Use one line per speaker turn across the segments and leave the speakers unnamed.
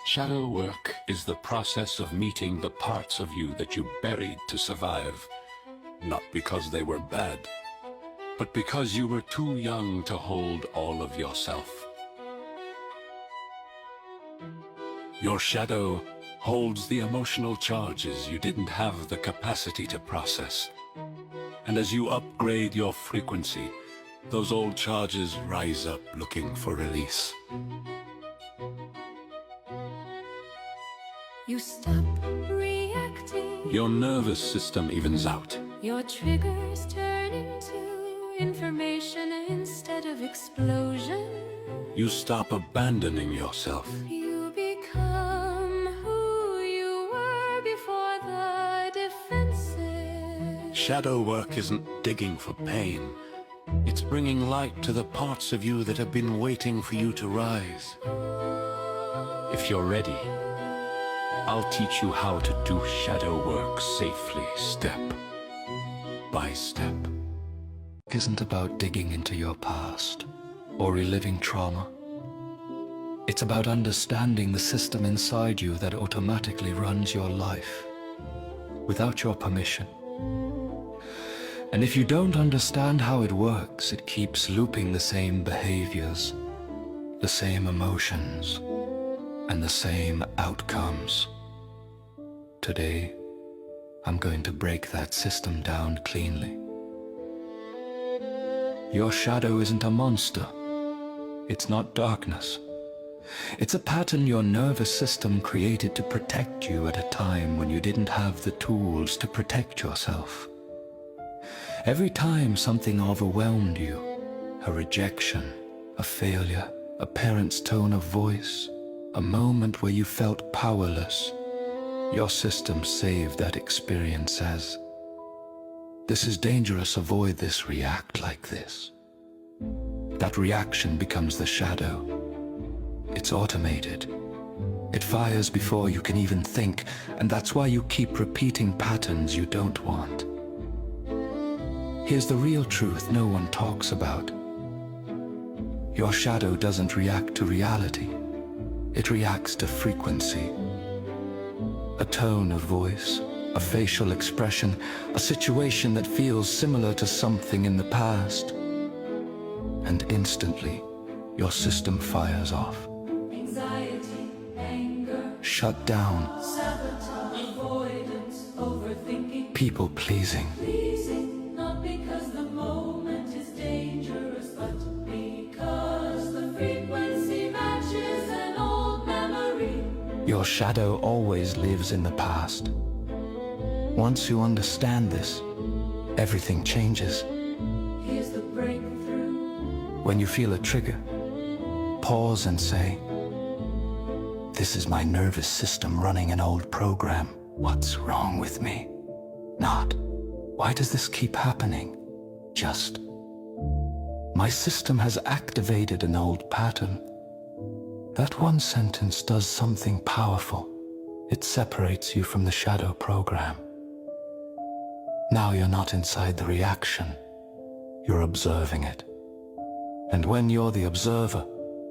Shadow work is the process of meeting the parts of you that you buried to survive, not because they were bad, but because you were too young to hold all of yourself. Your shadow holds the emotional charges you didn't have the capacity to process. And as you upgrade your frequency, those old charges rise up looking for release.
You stop reacting.
Your nervous system evens out.
Your triggers turn into information instead of explosion.
You stop abandoning yourself.
You become who you were before the defenses.
Shadow work isn't digging for pain. It's bringing light to the parts of you that have been waiting for you to rise. If you're ready, I'll teach you how to do shadow work safely, step by step.
It isn't about digging into your past or reliving trauma. It's about understanding the system inside you that automatically runs your life without your permission. And if you don't understand how it works, it keeps looping the same behaviors, the same emotions, and the same outcomes. Today, I'm going to break that system down cleanly. Your shadow isn't a monster. It's not darkness. It's a pattern your nervous system created to protect you at a time when you didn't have the tools to protect yourself. Every time something overwhelmed you, a rejection, a failure, a parent's tone of voice, a moment where you felt powerless, your system saved that experience as, "This is dangerous, avoid this, react like this." That reaction becomes the shadow. It's automated. It fires before you can even think, and that's why you keep repeating patterns you don't want. Here's the real truth no one talks about. Your shadow doesn't react to reality. It reacts to frequency. A tone of voice, a facial expression, a situation that feels similar to something in the past. And instantly, your system fires off.
Anxiety, anger,
Shut down.
sabotage, avoidance, overthinking,
People pleasing.
pleasing, not because the moment is dangerous, but because the frequency matches an old memory.
Your shadow always lives in the past. Once you understand this, everything changes.
Here's the breakthrough.
When you feel a trigger, pause and say, "This is my nervous system running an old program. What's wrong with me?" Not, "Why does this keep happening?" Just, "My system has activated an old pattern." That one sentence does something powerful. It separates you from the shadow program. Now you're not inside the reaction. You're observing it. And when you're the observer,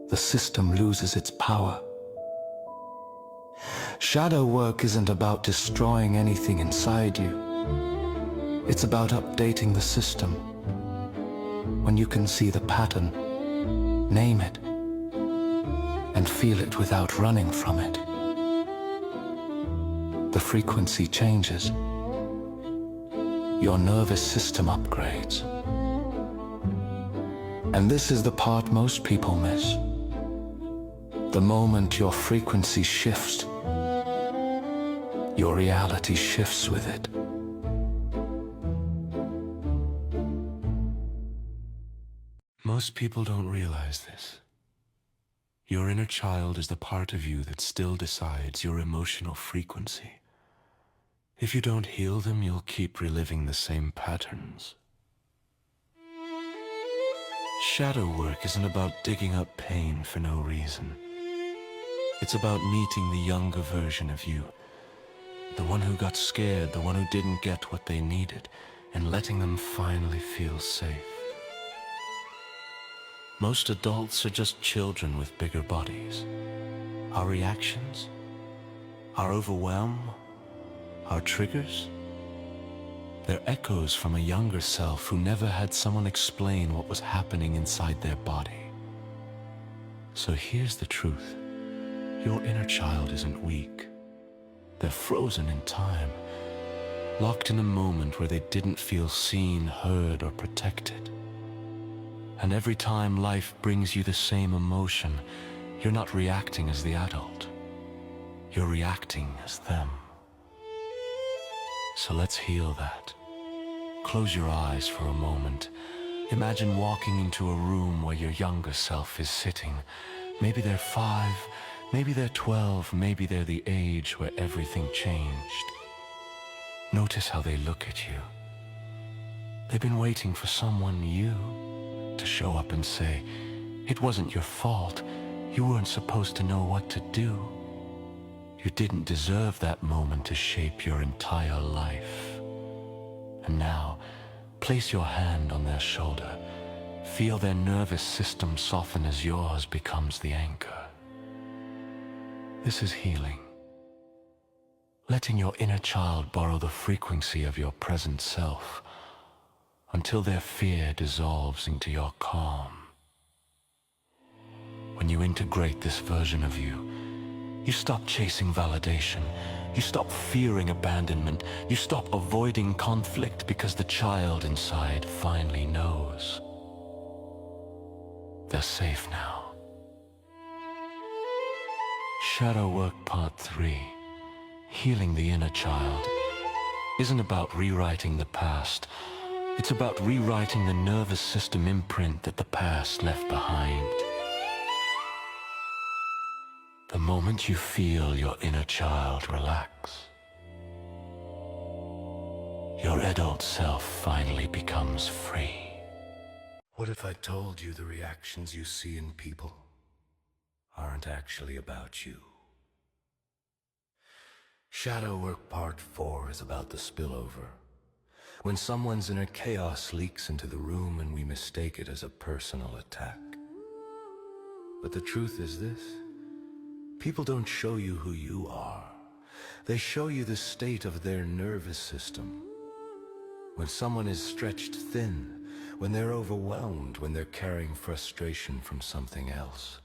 the system loses its power. Shadow work isn't about destroying anything inside you. It's about updating the system. When you can see the pattern, name it, and feel it without running from it, the frequency changes. Your nervous system upgrades. And this is the part most people miss. The moment your frequency shifts, your reality shifts with it. Most people don't realize this. Your inner child is the part of you that still decides your emotional frequency. If you don't heal them, you'll keep reliving the same patterns. Shadow work isn't about digging up pain for no reason. It's about meeting the younger version of you, the one who got scared, the one who didn't get what they needed, and letting them finally feel safe.
Most adults are just children with bigger bodies. Our reactions, our overwhelm, our triggers, they're echoes from a younger self who never had someone explain what was happening inside their body. So here's the truth. Your inner child isn't weak. They're frozen in time, locked in a moment where they didn't feel seen, heard, or protected. And every time life brings you the same emotion, you're not reacting as the adult. You're reacting as them. So let's heal that. Close your eyes for a moment. Imagine walking into a room where your younger self is sitting. Maybe they're 5, maybe they're 12, maybe they're the age where everything changed. Notice how they look at you. They've been waiting for someone, you, to show up and say, it wasn't your fault. You weren't supposed to know what to do. You didn't deserve that moment to shape your entire life. And now, place your hand on their shoulder. Feel their nervous system soften as yours becomes the anchor. This is healing. Letting your inner child borrow the frequency of your present self until their fear dissolves into your calm. When you integrate this version of you, you stop chasing validation. You stop fearing abandonment. You stop avoiding conflict because the child inside finally knows. They're safe now. Shadow Work Part 3. Healing the inner child isn't about rewriting the past. It's about rewriting the nervous system imprint that the past left behind. The moment you feel your inner child relax, your adult self finally becomes free. What if I told you the reactions you see in people aren't actually about you? Shadow Work Part 4 is about the spillover. When someone's inner chaos leaks into the room and we mistake it as a personal attack. But the truth is this. People don't show you who you are. They show you the state of their nervous system. When someone is stretched thin, when they're overwhelmed, when they're carrying frustration from something else,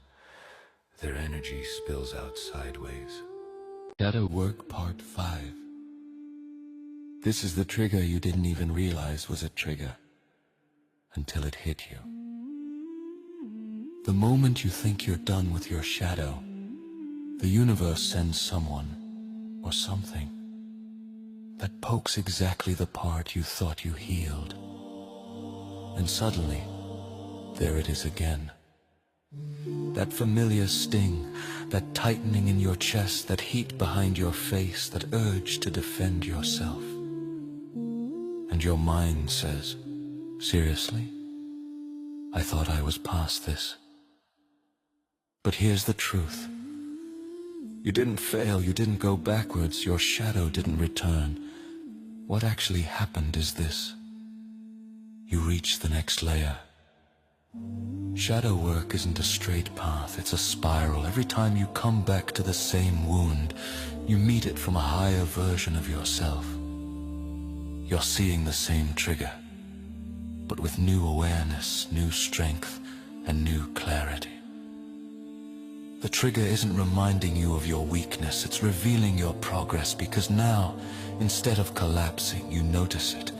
their energy spills out sideways.
Shadow Work Part 5. This is the trigger you didn't even realize was a trigger until it hit you. The moment you think you're done with your shadow, the universe sends someone or something that pokes exactly the part you thought you healed. And suddenly, there it is again. That familiar sting, that tightening in your chest, that heat behind your face, that urge to defend yourself. And your mind says, seriously? I thought I was past this. But here's the truth. You didn't fail, you didn't go backwards, your shadow didn't return. What actually happened is this. You reach the next layer. Shadow work isn't a straight path, it's a spiral. Every time you come back to the same wound, you meet it from a higher version of yourself. You're seeing the same trigger, but with new awareness, new strength, and new clarity. The trigger isn't reminding you of your weakness, it's revealing your progress, because now, instead of collapsing, you notice it.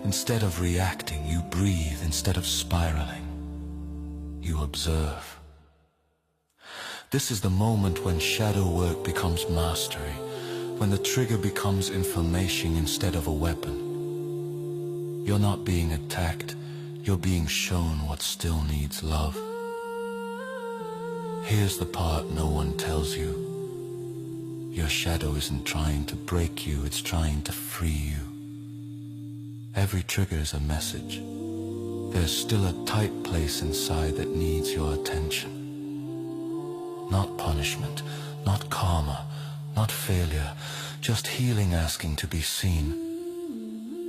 Instead of reacting, you breathe. Instead of spiraling, you observe. This is the moment when shadow work becomes mastery, when the trigger becomes information instead of a weapon. You're not being attacked, you're being shown what still needs love. Here's the part no one tells you. Your shadow isn't trying to break you, it's trying to free you. Every trigger is a message. There's still a tight place inside that needs your attention. Not punishment, not karma, not failure, just healing asking to be seen.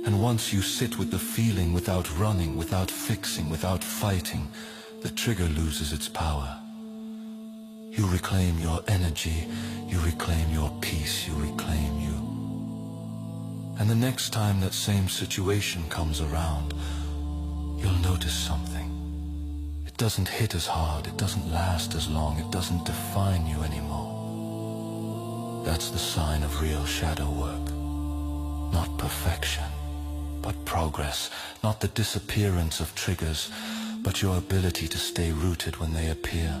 And once you sit with the feeling without running, without fixing, without fighting,
the trigger loses its power. You reclaim your energy, you reclaim your peace, you reclaim you. And the next time that same situation comes around, you'll notice something. It doesn't hit as hard, it doesn't last as long, it doesn't define you anymore. That's the sign of real shadow work. Not perfection, but progress. Not the disappearance of triggers, but your ability to stay rooted when they appear.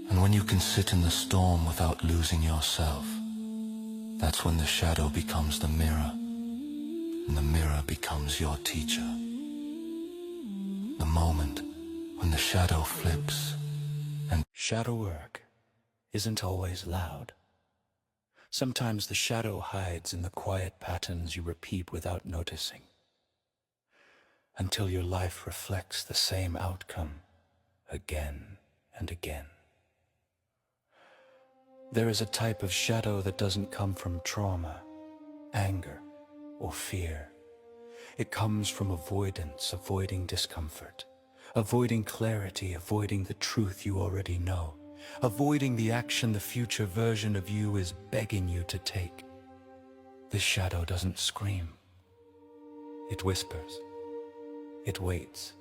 And when you can sit in the storm without losing yourself, that's when the shadow becomes the mirror, and the mirror becomes your teacher. The moment when the shadow flips and
Shadow work isn't always loud. Sometimes the shadow hides in the quiet patterns you repeat without noticing, until your life reflects the same outcome again and again. There is a type of shadow that doesn't come from trauma, anger, or fear. It comes from avoidance, avoiding discomfort, avoiding clarity, avoiding the truth you already know, avoiding the action the future version of you is begging you to take. This shadow doesn't scream. It whispers. It waits.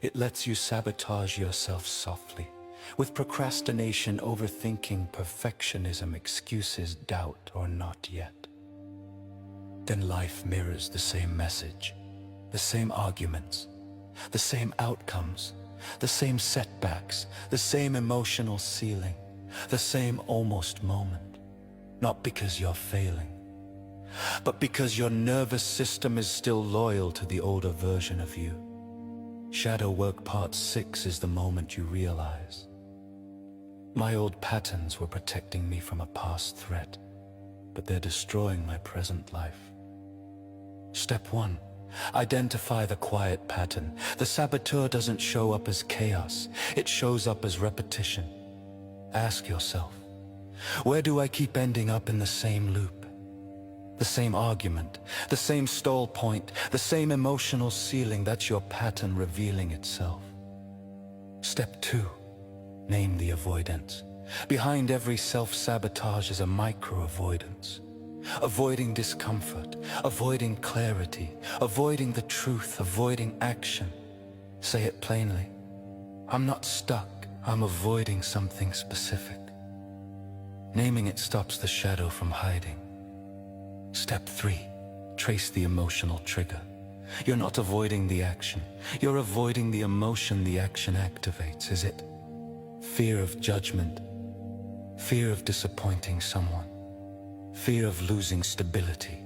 It lets you sabotage yourself softly, with procrastination, overthinking, perfectionism, excuses, doubt, or not yet. Then life mirrors the same message, the same arguments, the same outcomes, the same setbacks, the same emotional ceiling, the same almost moment. Not because you're failing, but because your nervous system is still loyal to the older version of you. Shadow work part 6 is the moment you realize, my old patterns were protecting me from a past threat, but they're destroying my present life. Step 1. Identify the quiet pattern. The saboteur doesn't show up as chaos, it shows up as repetition. Ask yourself, where do I keep ending up in the same loop? The same argument, the same stall point, the same emotional ceiling. That's your pattern revealing itself. Step 2. Name the avoidance. Behind every self-sabotage is a micro-avoidance. Avoiding discomfort, avoiding clarity, avoiding the truth, avoiding action. Say it plainly. I'm not stuck, I'm avoiding something specific. Naming it stops the shadow from hiding. Step 3. Trace the emotional trigger. You're not avoiding the action, you're avoiding the emotion the action activates. Is it fear of judgment, fear of disappointing someone, fear of losing stability,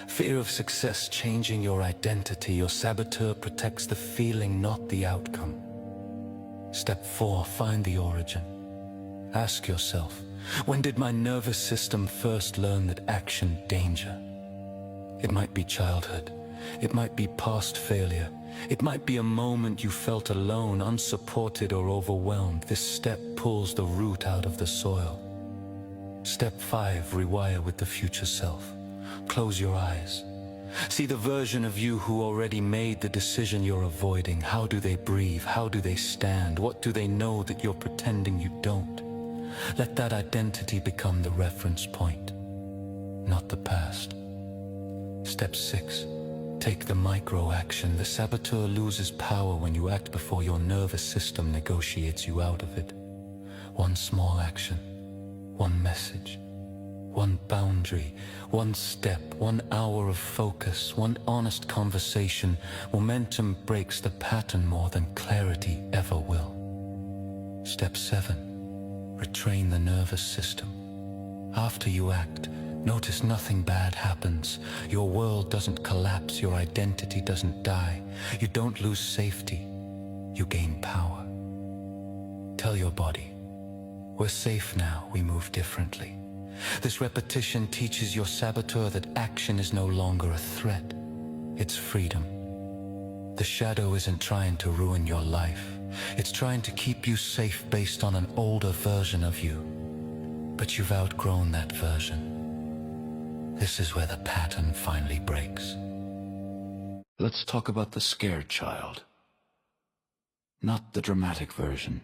fear of success changing your identity? Your saboteur protects the feeling, not the outcome. Step 4. Find the origin. Ask yourself, when did my nervous system first learn that action danger? It might be childhood, it might be past failure, it might be a moment you felt alone, unsupported, or overwhelmed. This step pulls the root out of the soil. Step 5. Rewire with the future self. Close your eyes. See the version of you who already made the decision you're avoiding. How do they breathe? How do they stand? What do they know that you're pretending you don't? Let that identity become the reference point, not the past. Step 6. Take the micro-action. The saboteur loses power when you act before your nervous system negotiates you out of it. One small action, one message, one boundary, one step, 1 hour of focus, one honest conversation. Momentum breaks the pattern more than clarity ever will. Step 7. Retrain the nervous system. After you act, notice nothing bad happens. Your world doesn't collapse, your identity doesn't die. You don't lose safety, you gain power. Tell your body, we're safe now, we move differently. This repetition teaches your saboteur that action is no longer a threat, it's freedom. The shadow isn't trying to ruin your life. It's trying to keep you safe based on an older version of you. But you've outgrown that version. This is where the pattern finally breaks.
Let's talk about the scared child.
Not the dramatic version.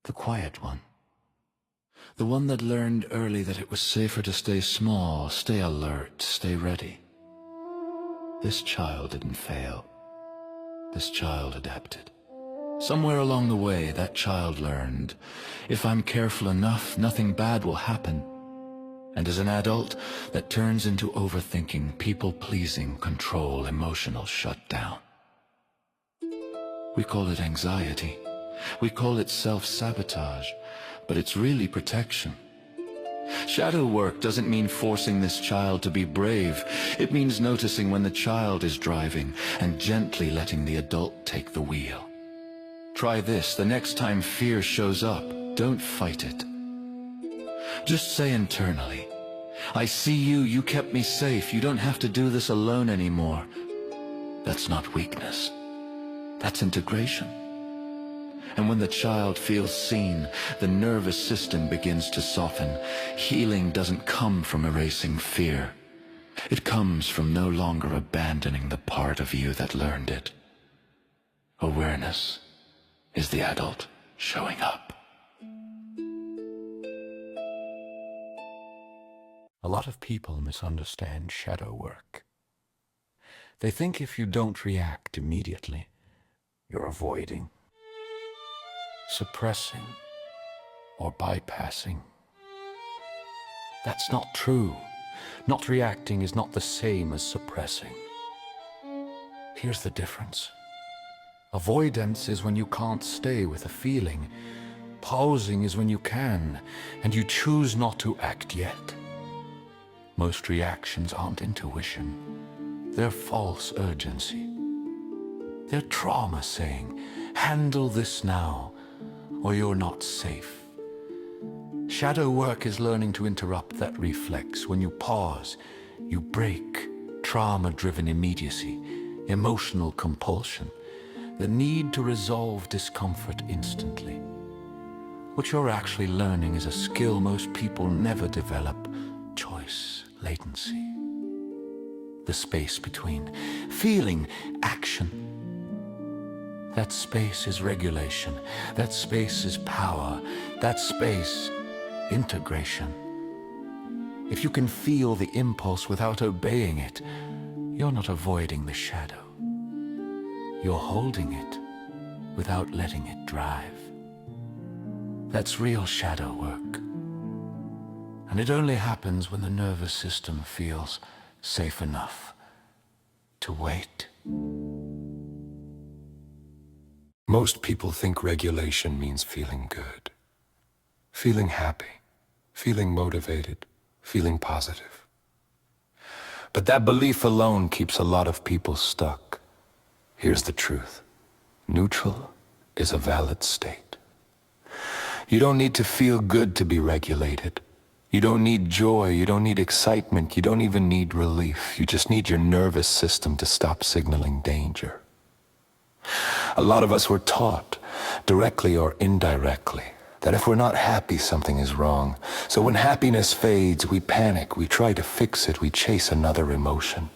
The quiet one. The one that learned early that it was safer to stay small, stay alert, stay ready. This child didn't fail. This child adapted. Somewhere along the way, that child learned, if I'm careful enough, nothing bad will happen. And as an adult, that turns into overthinking, people-pleasing, control, emotional shutdown. We call it anxiety. We call it self-sabotage, but it's really protection. Shadow work doesn't mean forcing this child to be brave. It means noticing when the child is driving and gently letting the adult take the wheel. Try this the next time fear shows up. Don't fight it. Just say internally, I see you, you kept me safe. You don't have to do this alone anymore. That's not weakness. That's integration. And when the child feels seen, the nervous system begins to soften. Healing doesn't come from erasing fear. It comes from no longer abandoning the part of you that learned it. Awareness is the adult showing up. A lot of people misunderstand shadow work. They think if you don't react immediately, you're avoiding, suppressing, or bypassing. That's not true. Not reacting is not the same as suppressing. Here's the difference. Avoidance is when you can't stay with a feeling. Pausing is when you can, and you choose not to act yet. Most reactions aren't intuition. They're false urgency. They're trauma saying, handle this now, or you're not safe. Shadow work is learning to interrupt that reflex. When you pause, you break trauma-driven immediacy, emotional compulsion, the need to resolve discomfort instantly. What you're actually learning is a skill most people never develop: choice, latency. The space between feeling, action. That space is regulation. That space is power. That space, integration. If you can feel the impulse without obeying it, you're not avoiding the shadow. You're holding it without letting it drive. That's real shadow work. And it only happens when the nervous system feels safe enough to wait.
Most people think regulation means feeling good, feeling happy, feeling motivated, feeling positive. But that belief alone keeps a lot of people stuck. Here's the truth. Neutral is a valid state. You don't need to feel good to be regulated. You don't need joy, you don't need excitement, you don't even need relief. You just need your nervous system to stop signaling danger. A lot of us were taught, directly or indirectly, that if we're not happy, something is wrong. So when happiness fades, we panic, we try to fix it, we chase another emotion.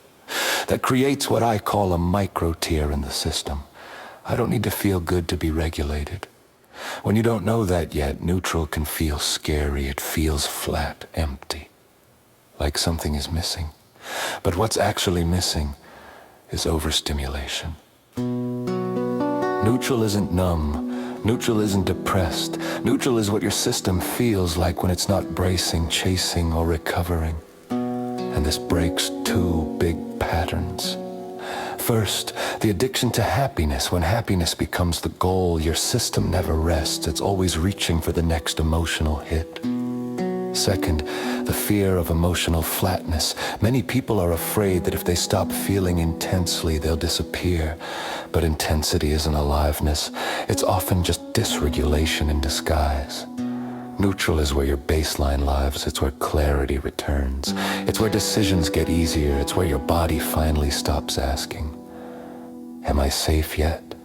That creates what I call a micro-tear in the system. I don't need to feel good to be regulated. When you don't know that yet, neutral can feel scary. It feels flat, empty, like something is missing. But what's actually missing is overstimulation. Neutral isn't numb. Neutral isn't depressed. Neutral is what your system feels like when it's not bracing, chasing, or recovering. And this breaks two big patterns. First, the addiction to happiness. When happiness becomes the goal, your system never rests. It's always reaching for the next emotional hit. Second, the fear of emotional flatness. Many people are afraid that if they stop feeling intensely, they'll disappear. But intensity isn't aliveness. It's often just dysregulation in disguise. Neutral is where your baseline lives. It's where clarity returns. It's where decisions get easier. It's where your body finally stops asking, am I safe yet?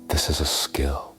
This is a skill.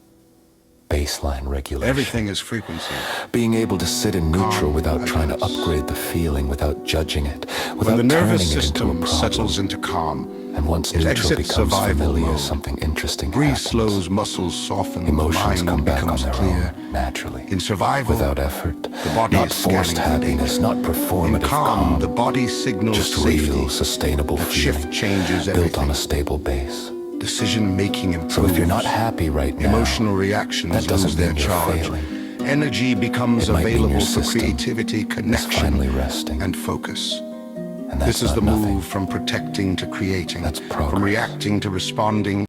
Baseline regulation.
Everything is frequency.
Being able to sit in neutral without trying to upgrade the feeling, without judging it,
When
without
the
turning
nervous
it into a
system
problem.
settles into calm,
And once
It
neutral
exits
becomes
survival
familiar,
mode.
something interesting
Breathe
happens.
slows, muscles soften, the
Emotions come
mind
back on
becomes
their
clear.
own, naturally,
In survival,
without effort.
the body
Not
is
forced
scanning for
happiness,
danger.
not
In
performative
calm, the body signals
just
safety.
real, sustainable
That
feeling,
shift changes
built
everything.
on a stable base.
Decision-making improves.
So if you're not happy right now,
Emotional reactions
that doesn't
lose their
mean you're
charge.
failing.
Energy becomes
It might mean
available
your
for
system
creativity,
is
connection,
finally resting.
and focus.
And that's
This is
not
the
nothing.
move from protecting to creating,
That's progress.
from reacting to responding.